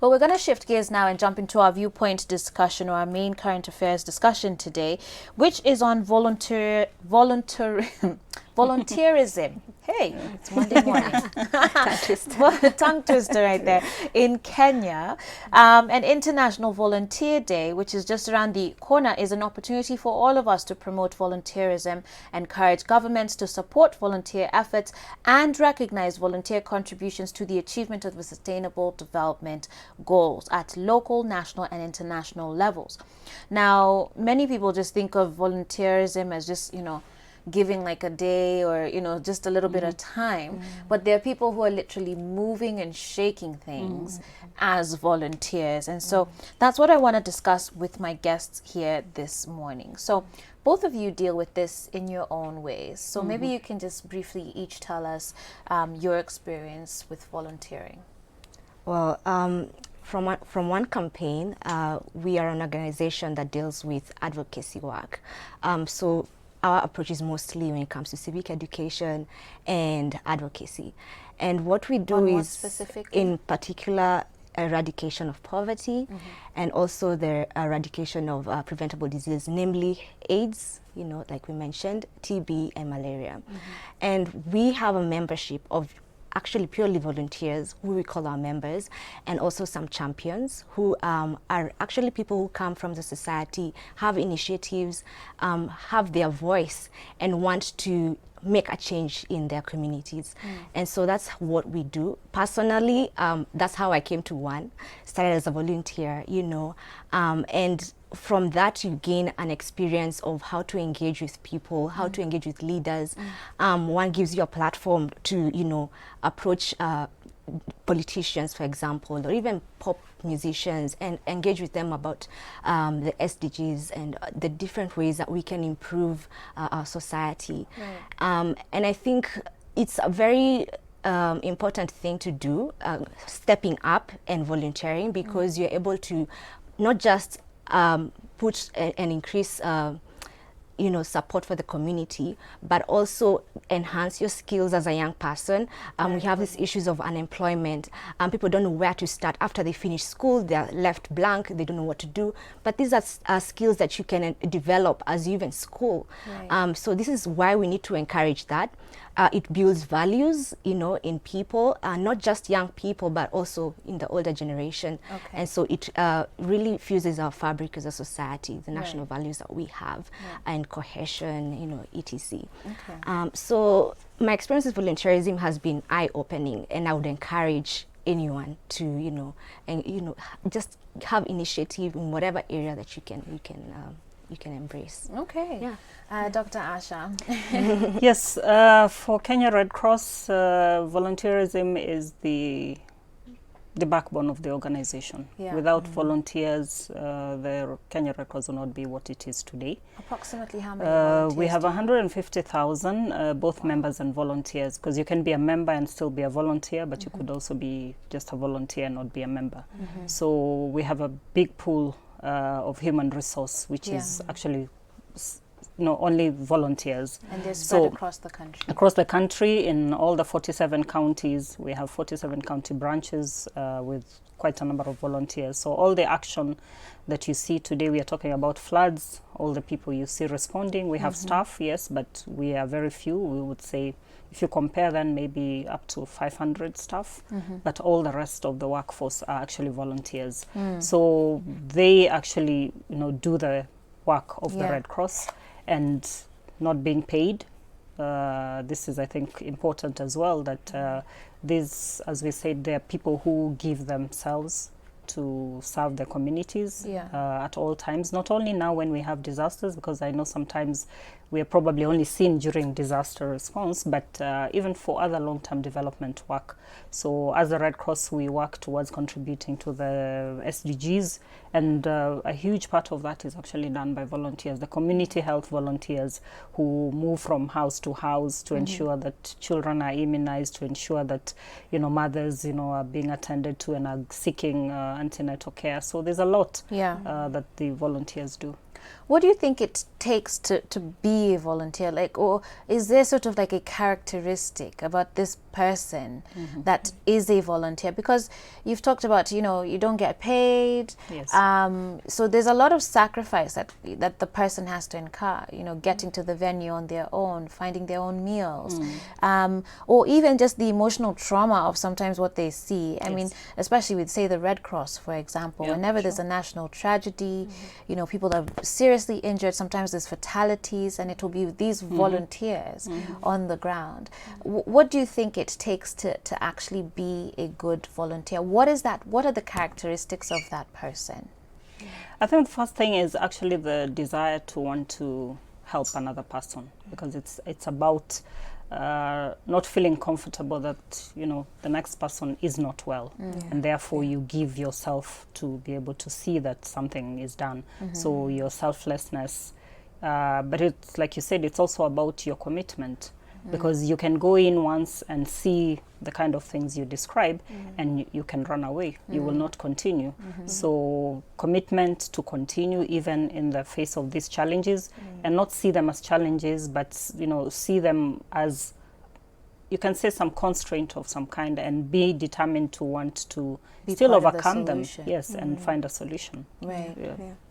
But we're going to shift gears now and jump into our viewpoint discussion, or our main current affairs discussion today, which is on volunteerism. Hey, it's Monday morning. Tongue twister right there. In Kenya, an International Volunteer Day, which is just around the corner, is an opportunity for all of us to promote volunteerism, encourage governments to support volunteer efforts, and recognize volunteer contributions to the achievement of the sustainable development goals at local, national, and international levels. Now, many people just think of volunteerism as just, giving like a day or just a little bit of time, but there are people who are literally moving and shaking things as volunteers, and so that's what I want to discuss with my guests here this morning. So both of you deal with this in your own ways, so maybe you can just briefly each tell us your experience with volunteering. Well, from one campaign, we are an organization that deals with advocacy work. So our approach is mostly when it comes to civic education and advocacy. And what we do is, in particular, eradication of poverty and also the eradication of preventable disease, namely AIDS, like we mentioned, TB and malaria. And we have a membership of actually purely volunteers who we call our members, and also some champions who are actually people who come from the society, have initiatives, have their voice, and want to make a change in their communities. And so that's what we do. Personally, that's how I came to one. Started as a volunteer, and from that you gain an experience of how to engage with people, how to engage with leaders. One gives you a platform to, approach politicians, for example, or even pop musicians, and engage with them about the SDGs and the different ways that we can improve our society. And I think it's a very important thing to do, stepping up and volunteering, because you're able to not just put and increase support for the community, but also enhance your skills as a young person. We have these issues of unemployment. People don't know where to start after they finish school. They're left blank. They don't know what to do. But these are skills that you can develop as you're in school. So this is why we need to encourage that. It builds values, in people, not just young people, but also in the older generation. And so it really fuses our fabric as a society, the national values that we have, and cohesion, etc. So my experience with volunteerism has been eye-opening, and I would encourage anyone to, just have initiative in whatever area that you can embrace. Dr. Asha. Yes, for Kenya Red Cross, volunteerism is the backbone of the organization. Without volunteers, the Kenya Red Cross will not be what it is today. Approximately how many volunteers? We have 150,000, both members and volunteers, because you can be a member and still be a volunteer, but you could also be just a volunteer and not be a member. So we have a big pool of human resource, which is actually only volunteers. And they're spread across the country? Across the country, in all the 47 counties. We have 47 county branches with quite a number of volunteers. So all the action that you see today, we are talking about floods, all the people you see responding. We have staff, yes, but we are very few. We would say, if you compare, then maybe up to 500 staff, but all the rest of the workforce are actually volunteers. So they actually, do the work of the Red Cross and not being paid. This is, I think, important as well, that these, as we said, there are people who give themselves to serve their communities at all times, not only now when we have disasters, because I know sometimes we are probably only seen during disaster response, but even for other long-term development work. So as a Red Cross, we work towards contributing to the SDGs, and a huge part of that is actually done by volunteers, the community health volunteers who move from house to house to ensure that children are immunized, to ensure that, mothers, are being attended to and are seeking antenatal care. So there's a lot that the volunteers do. What do you think it takes to be be a volunteer? Like, or is there sort of like a characteristic about this person that is a volunteer? Because you've talked about, you know, you don't get paid. Yes. So there's a lot of sacrifice that the person has to incur, you know, getting to the venue on their own, finding their own meals, or even just the emotional trauma of sometimes what they see. I mean, especially with, say, the Red Cross, for example, whenever there's a national tragedy, you know, people are seriously injured, sometimes there's fatalities, and it will be these volunteers on the ground. What do you think it takes to actually be a good volunteer? What is that? What are the characteristics of that person? I think the first thing is actually the desire to want to help another person, because it's about not feeling comfortable that, you know, the next person is not well, and therefore you give yourself to be able to see that something is done. So your selflessness, but it's like you said, it's also about your commitment, because you can go in once and see the kind of things you describe, and you can run away. You will not continue. So commitment to continue even in the face of these challenges, and not see them as challenges, but, you know, see them as, you can say, some constraint of some kind, and be determined to want to still overcome them. Yes, and find a solution. Right.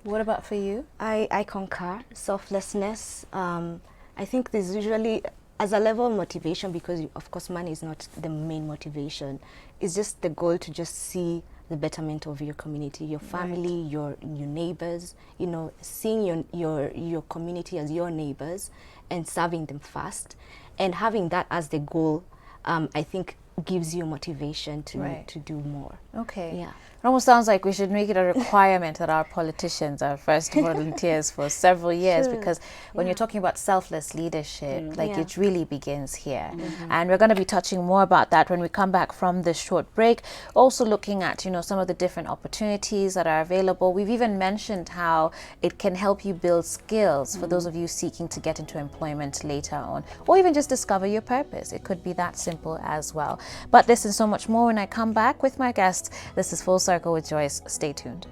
What about for you? I concur. Selflessness. I think there's usually, as a level of motivation, because of course money is not the main motivation, it's just the goal to just see the betterment of your community, your family, your neighbors, you know, seeing your community as your neighbors and serving them first, and having that as the goal, I think gives you motivation to do more. Okay. Yeah. It almost sounds like we should make it a requirement that our politicians are first volunteers for several years, because when you're talking about selfless leadership, like it really begins here. And we're going to be touching more about that when we come back from this short break. Also looking at, you know, some of the different opportunities that are available. We've even mentioned how it can help you build skills for those of you seeking to get into employment later on, or even just discover your purpose. It could be that simple as well. But this and so much more when I come back with my guests. This is Full Circle with Joyce. Stay tuned.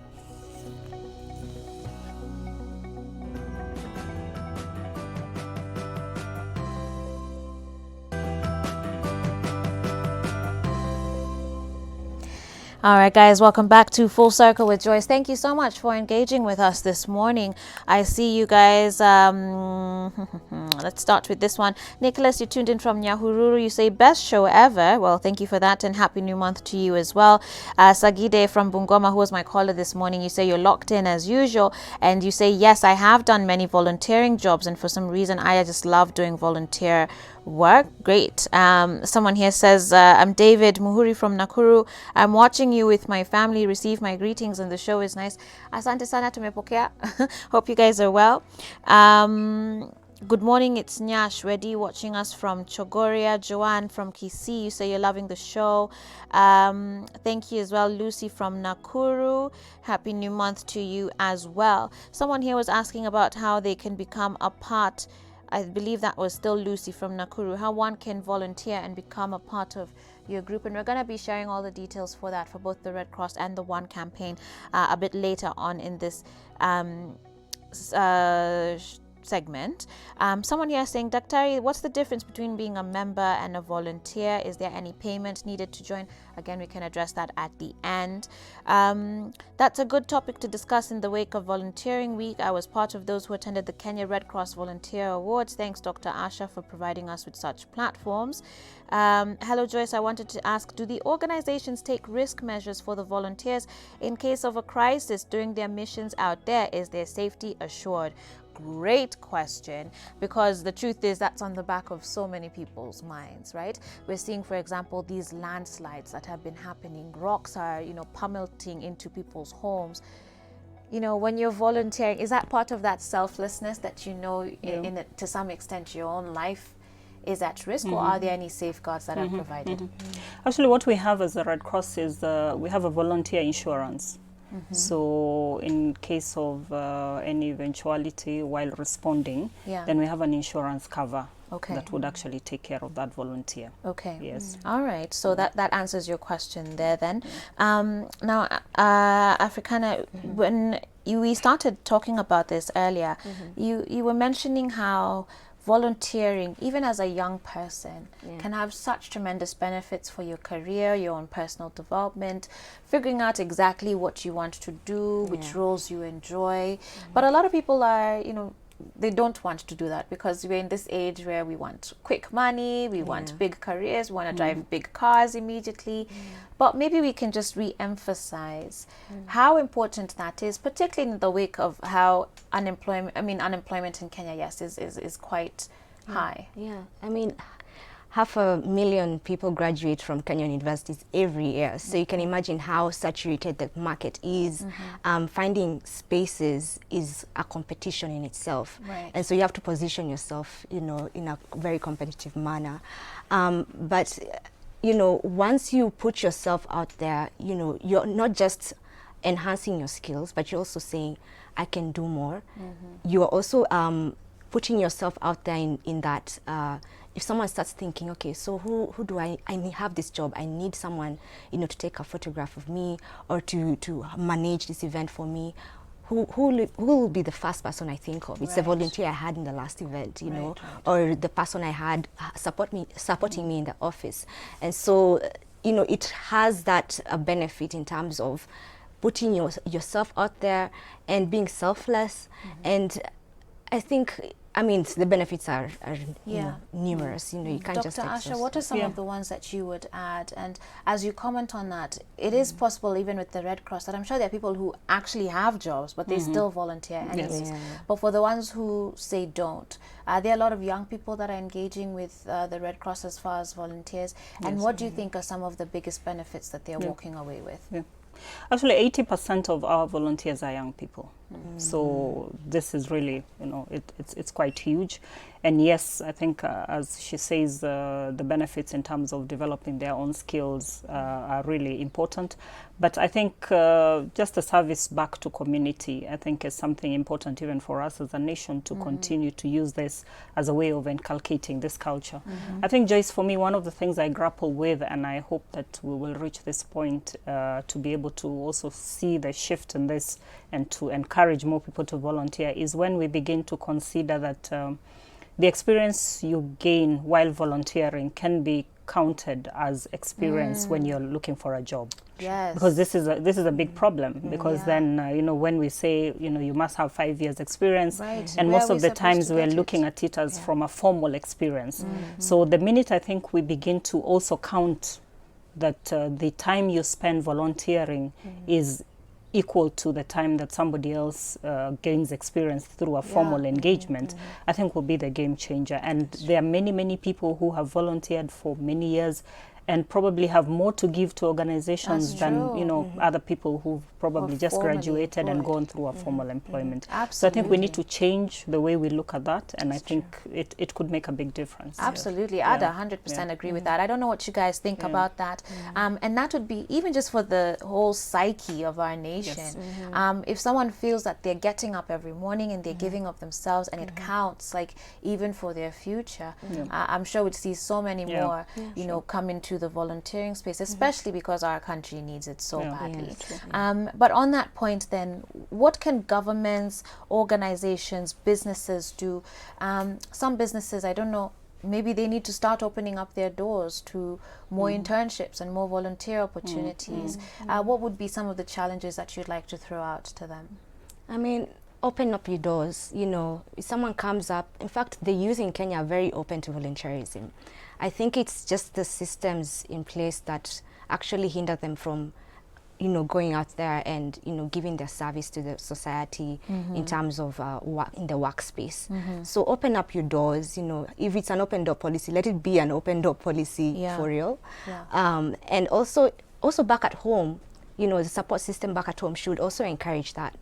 All right, guys, welcome back to Full Circle with Joyce. Thank you so much for engaging with us this morning. I see you guys. Let's start with this one. Nicholas, you tuned in from Nyahururu. You say, best show ever. Well, thank you for that, and happy new month to you as well. Sagide from Bungoma, who was my caller this morning, you say you're locked in as usual, and you say, yes, I have done many volunteering jobs, and for some reason I just love doing volunteer work. Great. Someone here says, I'm David Muhuri from Nakuru. I'm watching you with my family. Receive my greetings, and the show is nice. Asante sana, tumepokea. Hope you guys are well. Good morning, it's Nyash Reddy watching us from Chogoria. Joanne from Kisii, you say you're loving the show. Thank you as well. Lucy from Nakuru, happy new month to you as well. Someone here was asking about how they can become a part, I believe that was still Lucy from Nakuru, how one can volunteer and become a part of your group. And we're going to be sharing all the details for that, for both the Red Cross and the One campaign, a bit later on in this segment. Someone here saying, Daktari, what's the difference between being a member and a volunteer? Is there any payment needed to join? Again, we can address that at the end. That's a good topic to discuss in the wake of Volunteering Week. I was part of those who attended the Kenya Red Cross Volunteer Awards. Thanks, Dr. Asha, for providing us with such platforms. Hello, Joyce. I wanted to ask, do the organizations take risk measures for the volunteers in case of a crisis during their missions out there? Is their safety assured? Great question, because the truth is that's on the back of so many people's minds, right? We're seeing, for example, these landslides that have been happening. Rocks are, pummeling into people's homes. When you're volunteering, is that part of that selflessness that in it, to some extent, your own life is at risk, or are there any safeguards that are provided? Actually, what we have as the Red Cross is we have a volunteer insurance. So in case of any eventuality while responding, then we have an insurance cover that would actually take care of that volunteer. Okay. Yes. All right. So that answers your question there then. Now, Africana, when we started talking about this earlier. You were mentioning how volunteering, even as a young person, can have such tremendous benefits for your career, your own personal development, figuring out exactly what you want to do, which roles you enjoy. But a lot of people are, they don't want to do that because we're in this age where we want quick money, we want big careers, we want to drive big cars immediately. But maybe we can just re-emphasize how important that is, particularly in the wake of how unemployment in Kenya, yes, is quite high. Yeah, I mean, 500,000 people graduate from Kenyan universities every year. So you can imagine how saturated the market is. Finding spaces is a competition in itself. Right. And so you have to position yourself, in a very competitive manner. But, once you put yourself out there, you're not just enhancing your skills, but you're also saying, I can do more. You are also putting yourself out there in that if someone starts thinking, okay, so who do I have this job, I need someone, to take a photograph of me or to manage this event for me, who will be the first person I think of? It's the volunteer I had in the last event, or the person I had supporting me in the office. And so, it has that benefit in terms of putting yourself out there and being selfless. And I think, the benefits are numerous. You can't just Dr. exhaust Asha, what are some of the ones that you would add? And as you comment on that, it is possible even with the Red Cross that I'm sure there are people who actually have jobs, but they still volunteer anyways. But for the ones who say don't, are there a lot of young people that are engaging with the Red Cross as far as volunteers? And what do you think are some of the biggest benefits that they're walking away with? Actually, 80% of our volunteers are young people. So this is really, it's quite huge. And yes, I think as she says, the benefits in terms of developing their own skills are really important. But I think just a service back to community, I think is something important even for us as a nation to continue to use this as a way of inculcating this culture. I think, Joyce, for me, one of the things I grapple with, and I hope that we will reach this point to be able to also see the shift in this and to encourage more people to volunteer, is when we begin to consider that the experience you gain while volunteering can be counted as experience when you're looking for a job. Yes. Because this is a big problem, because then when we say you must have 5 years experience, and most of the times we're looking at it as from a formal experience. So the minute I think we begin to also count that the time you spend volunteering is equal to the time that somebody else gains experience through a formal engagement, I think will be the game changer. And there are many people who have volunteered for many years and probably have more to give to organizations than other people who've probably just graduated and gone through a formal employment. So I think we need to change the way we look at that, and I think it could make a big difference. Absolutely. I'd 100% agree with that. I don't know what you guys think about that. And that would be even just for the whole psyche of our nation. If someone feels that they're getting up every morning and they're giving of themselves and it counts, like even for their future, I'm sure we'd see so many more, come into the volunteering space, especially because our country needs it so badly. But on that point then, what can governments, organizations, businesses do? Some businesses, I don't know, maybe they need to start opening up their doors to more internships and more volunteer opportunities. What would be some of the challenges that you'd like to throw out to them? Open up your doors. If someone comes up, in fact, the youth in Kenya are very open to volunteerism. I think it's just the systems in place that actually hinder them from going out there and giving their service to the society in terms of work in the workspace. So open up your doors. If it's an open door policy, let it be an open door policy for real. And also back at home, the support system back at home should also encourage that.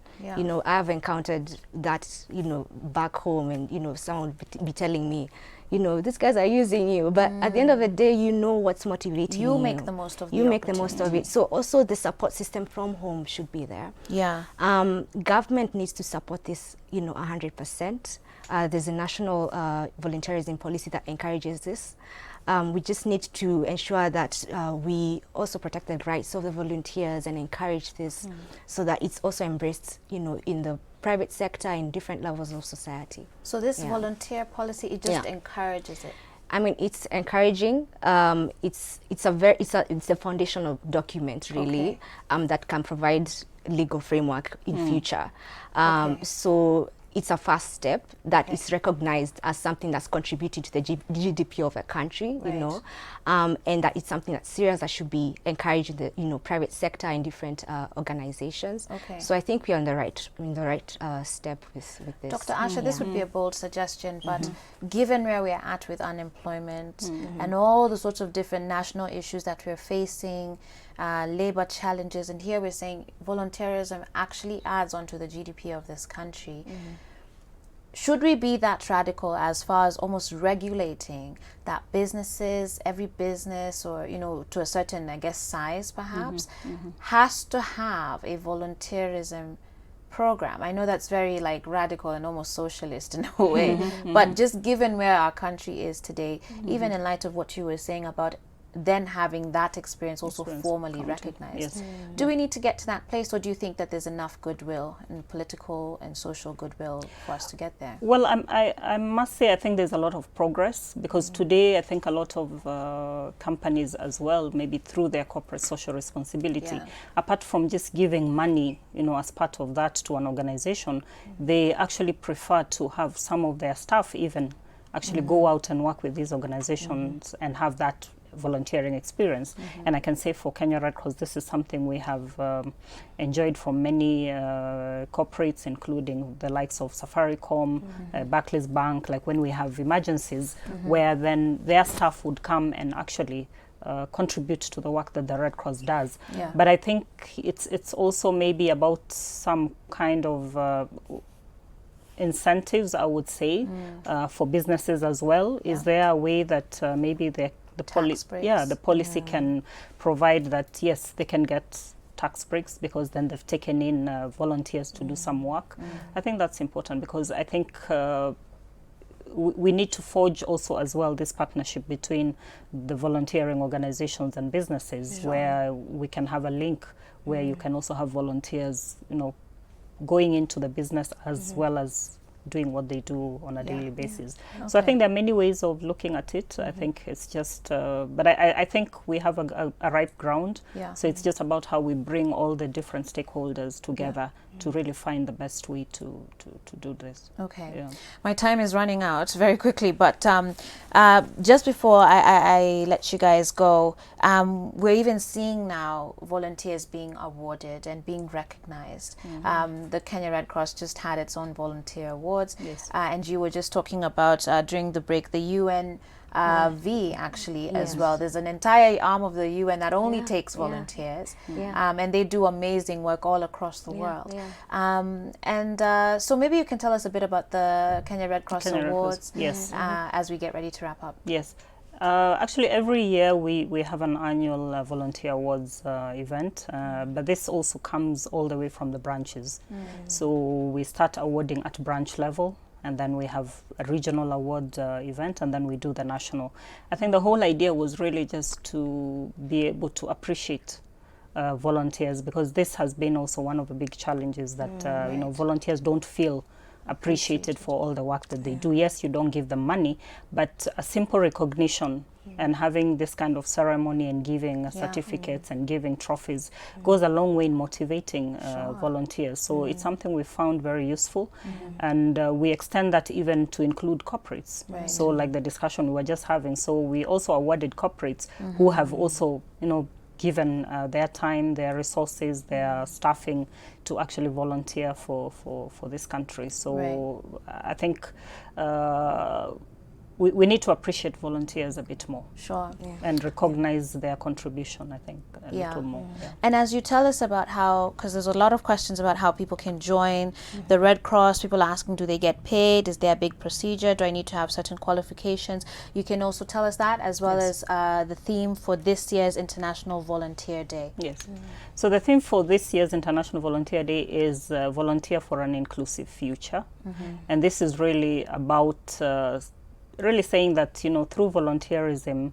I've encountered that back home, and someone would be telling me, these guys are using you, but at the end of the day, what's motivating you. You make the most of You make the most of it. So also the support system from home should be there. Government needs to support this, 100%. there's a national volunteerism policy that encourages this. We just need to ensure that we also protect the rights of the volunteers and encourage this so that it's also embraced, you know, in the private sector, in different levels of society. So this volunteer policy, it just encourages it? I mean, it's encouraging. It's a foundational document, really, that can provide legal framework in future. So it's a first step that is recognized as something that's contributed to the GDP of a country, you know, and that it's something that's serious that should be encouraged in the, you know, private sector in different organizations. So I think we're on the right step with this. Dr. Asha, this would be a bold suggestion, but given where we're at with unemployment and all the sorts of different national issues that we're facing, labor challenges, and here we're saying volunteerism actually adds on to the GDP of this country. Should we be that radical as far as almost regulating that businesses, every business, or, you know, to a certain, I guess, size perhaps, has to have a volunteerism program? I know that's very like radical and almost socialist in a way, but just given where our country is today, even in light of what you were saying about then having that experience also formally recognized. Do we need to get to that place, or do you think that there's enough goodwill and political and social goodwill for us to get there? Well, I must say I think there's a lot of progress, because today I think a lot of companies as well, maybe through their corporate social responsibility, apart from just giving money, you know, as part of that to an organization, they actually prefer to have some of their staff even actually go out and work with these organizations and have that volunteering experience. And I can say for Kenya Red Cross, this is something we have enjoyed from many corporates, including the likes of Safaricom, Barclays Bank, like when we have emergencies, where then their staff would come and actually contribute to the work that the Red Cross does. But I think it's also maybe about some kind of incentives, I would say, for businesses as well. Is there a way that maybe the policy can provide that, yes, they can get tax breaks because then they've taken in volunteers to do some work? I think that's important, because I think we need to forge also as well this partnership between the volunteering organizations and businesses, where we can have a link where you can also have volunteers, you know, going into the business as well as doing what they do on a daily basis. So I think there are many ways of looking at it. I think it's just, but I think we have a ripe ground. So it's just about how we bring all the different stakeholders together to really find the best way to do this. My time is running out very quickly, but just before I let you guys go, we're even seeing now volunteers being awarded and being recognized. The Kenya Red Cross just had its own volunteer awards, and you were just talking about during the break the UN actually as well. There's an entire arm of the UN that only takes volunteers, and they do amazing work all across the world. So maybe you can tell us a bit about the Kenya Red Cross Awards as we get ready to wrap up. Actually, every year we have an annual volunteer awards event, but this also comes all the way from the branches. So we start awarding at branch level, and then we have a regional award event, and then we do the national. I think the whole idea was really just to be able to appreciate volunteers, because this has been also one of the big challenges that you know, volunteers don't feel appreciated for all the work that they do. Yes, you don't give them money, but a simple recognition and having this kind of ceremony and giving certificates and giving trophies goes a long way in motivating volunteers. So it's something we found very useful, and we extend that even to include corporates. So like the discussion we were just having, so we also awarded corporates who have also, you know, given their time, their resources, their staffing to actually volunteer for this country. So I think we need to appreciate volunteers a bit more. Sure. And recognize their contribution, I think, a little more. Yeah. And as you tell us about how, because there's a lot of questions about how people can join the Red Cross, people asking, do they get paid? Is there a big procedure? Do I need to have certain qualifications? You can also tell us that, as well as the theme for this year's International Volunteer Day. Yes. So the theme for this year's International Volunteer Day is Volunteer for an Inclusive Future. And this is really about really saying that, you know, through volunteerism,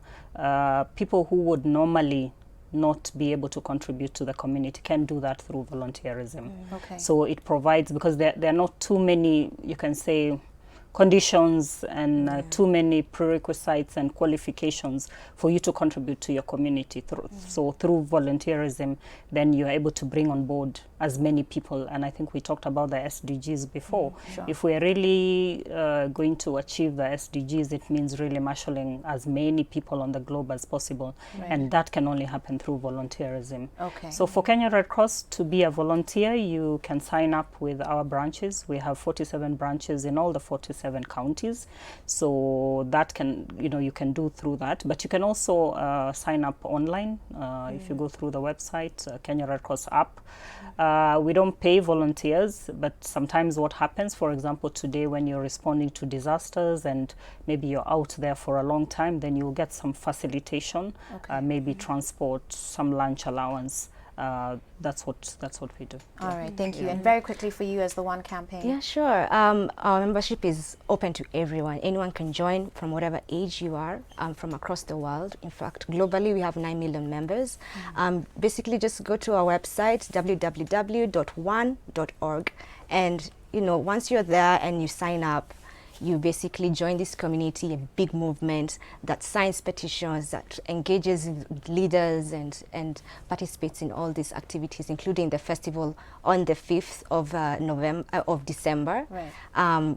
people who would normally not be able to contribute to the community can do that through volunteerism. Okay. So it provides, because there are not too many, you can say, conditions and too many prerequisites and qualifications for you to contribute to your community. So through volunteerism, then you're able to bring on board as many people. And I think we talked about the SDGs before. Sure. If we're really going to achieve the SDGs, it means really marshalling as many people on the globe as possible. And that can only happen through volunteerism. Okay. So for Kenya Red Cross, to be a volunteer, you can sign up with our branches. We have 47 branches in all the 47 counties. So that can, you know, you can do through that. But you can also sign up online if you go through the website, Kenya Red Cross app. We don't pay volunteers, but sometimes what happens, for example, today when you're responding to disasters and maybe you're out there for a long time, then you'll get some facilitation, maybe transport, some lunch allowance. That's what we do. All right, thank you. And very quickly for you as the One campaign. Yeah, sure. Our membership is open to everyone. Anyone can join from whatever age you are, from across the world. In fact, globally, we have 9 million members. Basically, just go to our website, www.one.org. And, you know, once you're there and you sign up, you basically join this community, a big movement that signs petitions, that engages leaders and participates in all these activities, including the festival on the 5th of December,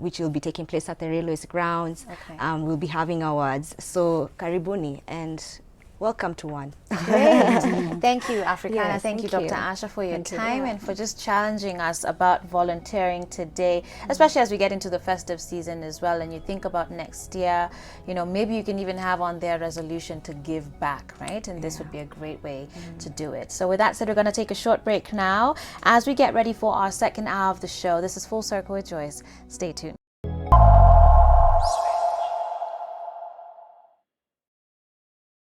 which will be taking place at the Railways grounds. We'll be having awards. So karibuni and welcome to One. Great. Thank you, Africana. Yes, thank you, thank Dr. you. Asha, for your Thank you. time and for just challenging us about volunteering today, especially as we get into the festive season as well. And you think about next year, you know, maybe you can even have on their resolution to give back, right? And this would be a great way to do it. So with that said, we're going to take a short break now as we get ready for our second hour of the show. This is Full Circle with Joyce. Stay tuned.